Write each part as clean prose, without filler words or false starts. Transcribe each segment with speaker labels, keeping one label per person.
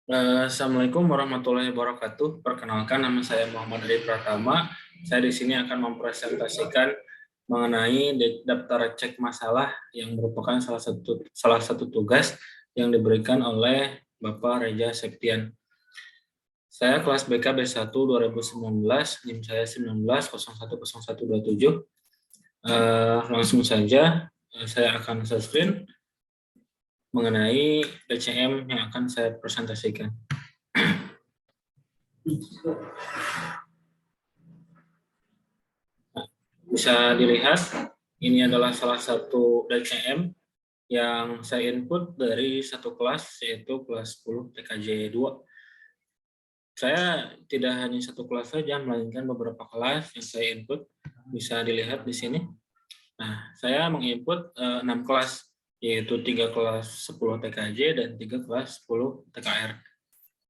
Speaker 1: Assalamualaikum warahmatullahi wabarakatuh. Perkenalkan, nama saya Muhammad Adi Pratama. Saya di sini akan mempresentasikan mengenai daftar cek masalah yang merupakan salah satu tugas yang diberikan oleh Bapak Reja Septian. Saya kelas BK B1 2019, NIM saya 19010127. Langsung saja saya akan screen mengenai DCM yang akan saya presentasikan. Bisa dilihat, ini adalah salah satu DCM yang saya input dari satu kelas, yaitu kelas 10 TKJ 2. Saya tidak hanya satu kelas saja, melainkan beberapa kelas yang saya input. Bisa dilihat di sini. Nah, saya menginput 6 kelas, yaitu 3 kelas 10 TKJ dan 3 kelas 10 TKR.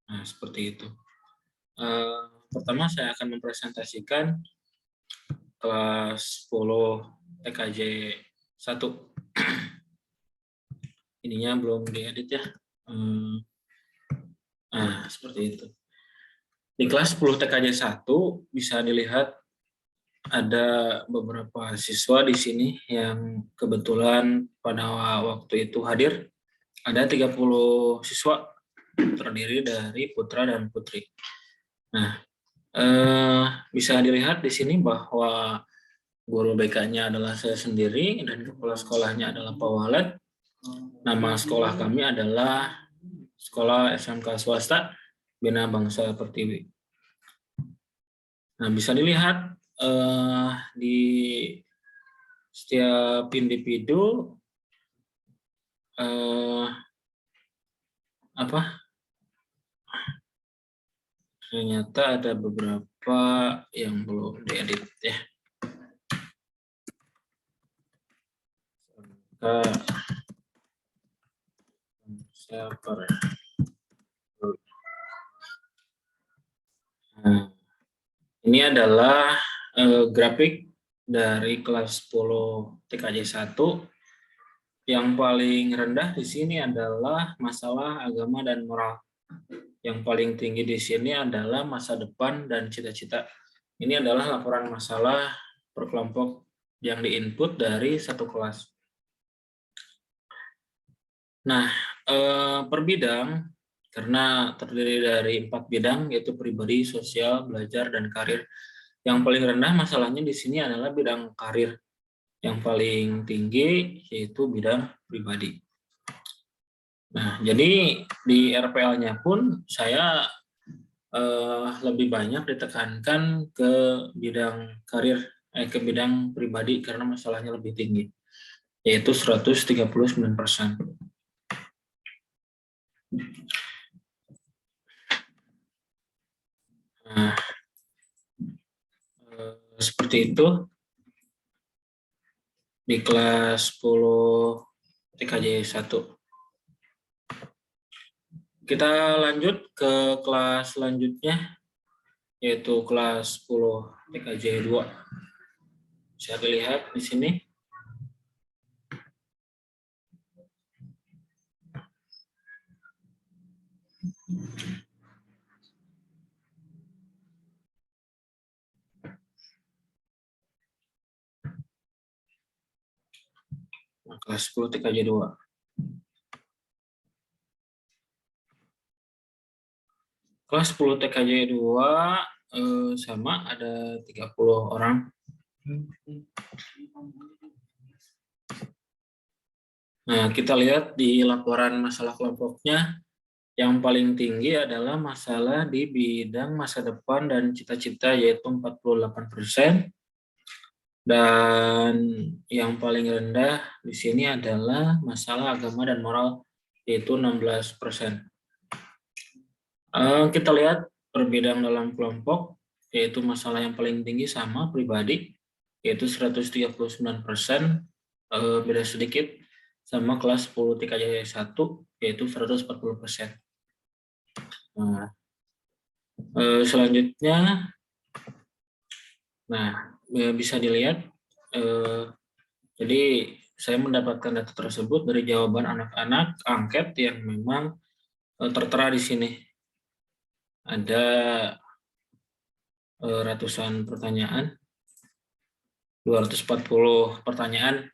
Speaker 1: Nah, seperti itu. Pertama saya akan mempresentasikan kelas 10 TKJ 1. Ininya belum diedit ya. Nah, seperti itu. Di kelas 10 TKJ 1 bisa dilihat ada beberapa siswa di sini yang kebetulan pada waktu itu hadir. Ada 30 siswa terdiri dari putra dan putri. Nah, bisa dilihat di sini bahwa guru BK-nya adalah saya sendiri dan kepala sekolahnya adalah Pak Walid. Nama sekolah kami adalah Sekolah SMK Swasta Bina Bangsa Pertiwi. Nah, bisa dilihat di setiap individu ternyata ada beberapa yang belum diedit ya. Nah, ini adalah grafik dari kelas 10 TKJ 1. Yang paling rendah di sini adalah masalah agama dan moral. Yang paling tinggi di sini adalah masa depan dan cita-cita. Ini adalah laporan masalah per kelompok yang diinput dari satu kelas. Nah, per bidang, karena terdiri dari 4 bidang, yaitu pribadi, sosial, belajar, dan karir. Yang paling rendah masalahnya di sini adalah bidang karir. Yang paling tinggi yaitu bidang pribadi. Nah, jadi di RPL-nya pun saya lebih banyak ditekankan ke bidang karir, ke bidang pribadi karena masalahnya lebih tinggi, yaitu 139%. Nah, seperti itu di kelas 10 TKJ 1. Kita lanjut ke kelas selanjutnya, yaitu kelas 10 TKJ 2. Bisa dilihat di sini. Nah, kelas 10 TKJ 2. Kelas 10 TKJ 2 sama ada 30 orang. Nah, kita lihat di laporan masalah kelompoknya, yang paling tinggi adalah masalah di bidang masa depan dan cita-cita, yaitu 48%. Dan yang paling rendah di sini adalah masalah agama dan moral, yaitu 16%. Kita lihat per bidang dalam kelompok, yaitu masalah yang paling tinggi sama pribadi, yaitu 139%, beda sedikit sama kelas 10 TKJ 1, yaitu 140%. Nah, selanjutnya, bisa dilihat, jadi saya mendapatkan data tersebut dari jawaban anak-anak angket yang memang tertera di sini. Ada ratusan pertanyaan, 240 pertanyaan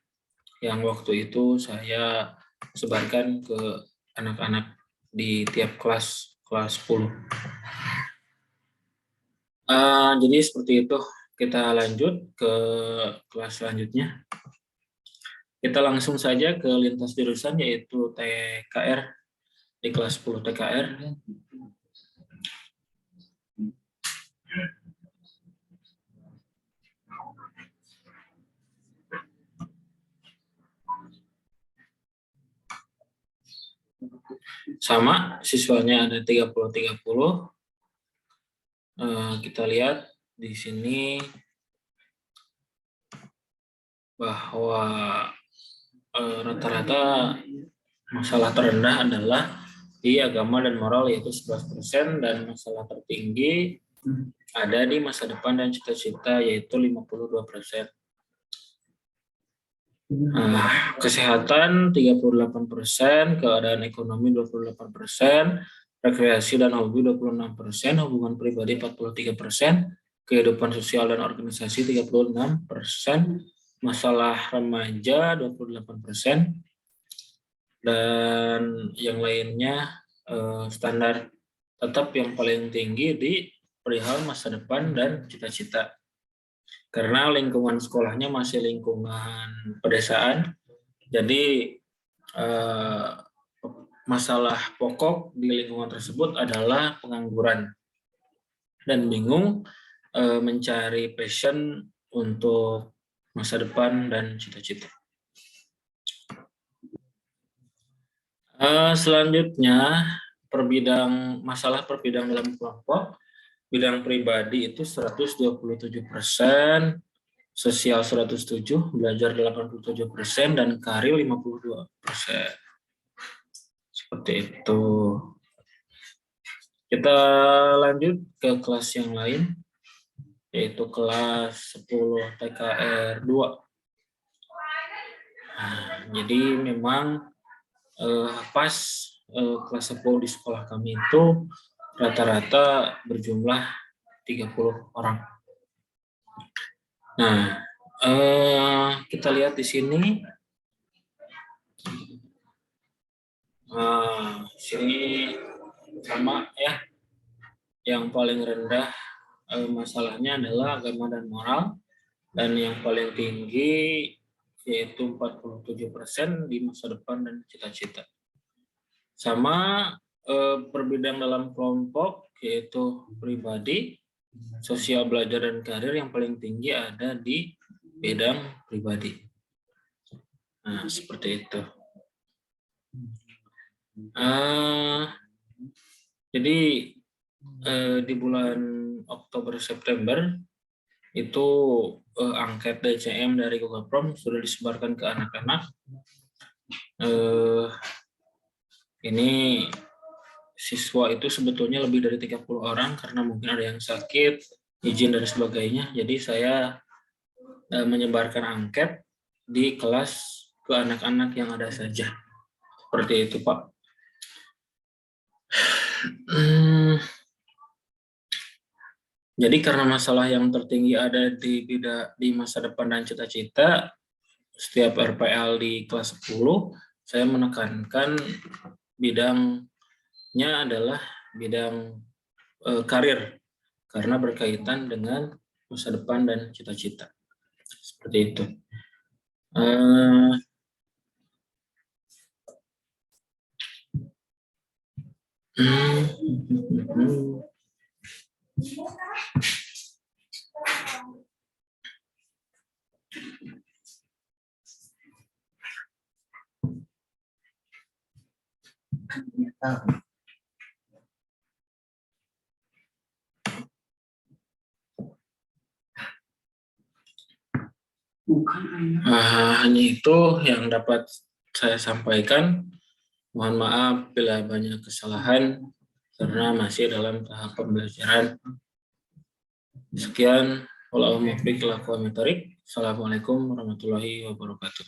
Speaker 1: yang waktu itu saya sebarkan ke anak-anak di tiap kelas 10. Jadi seperti itu. Kita lanjut ke kelas selanjutnya. Kita langsung saja ke lintas jurusan, yaitu TKR, di kelas 10 TKR. Sama, siswanya ada 30-30. Kita lihat di sini bahwa rata-rata masalah terendah adalah di agama dan moral, yaitu 11%, dan masalah tertinggi ada di masa depan dan cita-cita, yaitu 52%. Kesehatan 38%, keadaan ekonomi 28%, rekreasi dan hobi 26%, hubungan pribadi 43%, kehidupan sosial dan organisasi 36%, masalah remaja 28%, dan yang lainnya standar. Tetap yang paling tinggi di perihal masa depan dan cita-cita. Karena lingkungan sekolahnya masih lingkungan pedesaan, jadi masalah pokok di lingkungan tersebut adalah pengangguran dan bingung mencari passion untuk masa depan dan cita-cita. Selanjutnya, masalah per bidang dalam kelompok. Bidang pribadi itu 127%, sosial 107%, belajar 87%, dan karir 52%. Seperti itu. Kita lanjut ke kelas yang lain, yaitu kelas 10 TKR 2. Jadi memang pas kelas 10 di sekolah kami itu rata-rata berjumlah 30 orang. Nah, kita lihat di sini. Sini sama ya. Yang paling rendah masalahnya adalah agama dan moral, dan yang paling tinggi yaitu 47% di masa depan dan cita-cita. Sama per bidang dalam kelompok, yaitu pribadi, sosial, belajar, dan karir, yang paling tinggi ada di bidang pribadi. Nah, seperti itu. Jadi di bulan Oktober-September itu angket DCM dari Google Prom sudah disebarkan ke anak-anak. Ini siswa itu sebetulnya lebih dari 30 orang karena mungkin ada yang sakit, izin dan sebagainya. Jadi saya menyebarkan angket di kelas ke anak-anak yang ada saja. Seperti itu, Pak. Jadi karena masalah yang tertinggi ada di masa depan dan cita-cita, setiap RPL di kelas 10, saya menekankan bidangnya adalah bidang karir, karena berkaitan dengan masa depan dan cita-cita. Seperti itu. Hanya itu yang dapat saya sampaikan. Mohon maaf bila banyak kesalahan karena masih dalam tahap pembelajaran. Sekian. Assalamualaikum warahmatullahi wabarakatuh.